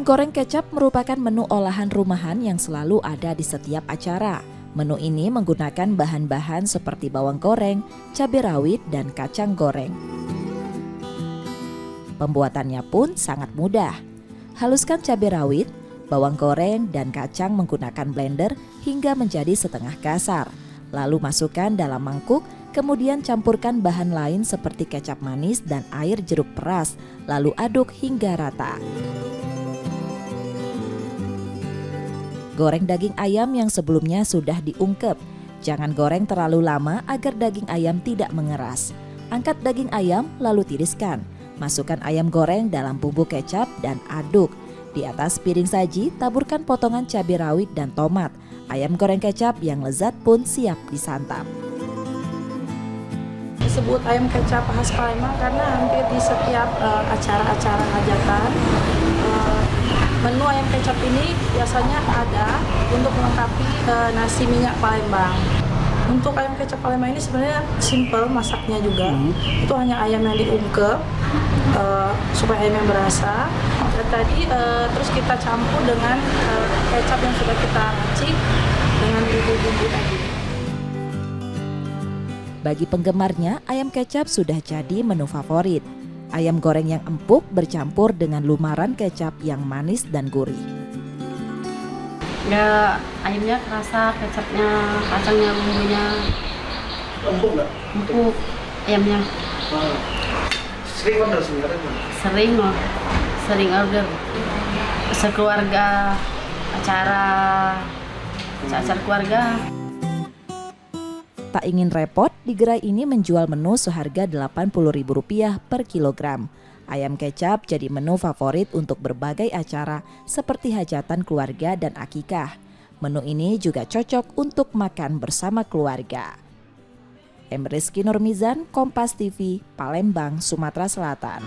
Ayam goreng kecap merupakan menu olahan rumahan yang selalu ada di setiap acara. Menu ini menggunakan bahan-bahan seperti bawang goreng, cabai rawit, dan kacang goreng. Pembuatannya pun sangat mudah. Haluskan cabai rawit, bawang goreng, dan kacang menggunakan blender hingga menjadi setengah kasar. Lalu masukkan dalam mangkuk, kemudian campurkan bahan lain seperti kecap manis dan air jeruk peras, lalu aduk hingga rata. Goreng daging ayam yang sebelumnya sudah diungkep. Jangan goreng terlalu lama agar daging ayam tidak mengeras. Angkat daging ayam lalu tiriskan. Masukkan ayam goreng dalam bumbu kecap dan aduk. Di atas piring saji taburkan potongan cabai rawit dan tomat. Ayam goreng kecap yang lezat pun siap disantap. Disebut ayam kecap khas Palembang karena hampir di setiap acara-acara hajatan menu ayam kecap ini biasanya ada untuk melengkapi nasi minyak Palembang. Untuk ayam kecap Palembang ini sebenarnya simple masaknya juga. Itu hanya ayam yang diungkep supaya ayamnya berasa. Dan tadi terus kita campur dengan kecap yang sudah kita racik dengan bumbu-bumbu tadi. Bagi penggemarnya, ayam kecap sudah jadi menu favorit. Ayam goreng yang empuk bercampur dengan lumaran kecap yang manis dan gurih. Ya, ayamnya kerasa, kecapnya, kacangnya, bumbunya. Empuk nggak? Empuk ayamnya. Sering order sebenarnya? Sering order. Sekeluarga, acara keluarga. Tak ingin repot, di gerai ini menjual menu seharga Rp80.000 per kilogram. Ayam kecap jadi menu favorit untuk berbagai acara seperti hajatan keluarga dan akikah. Menu ini juga cocok untuk makan bersama keluarga. Rizky Nurmizan, Kompas TV, Palembang, Sumatera Selatan.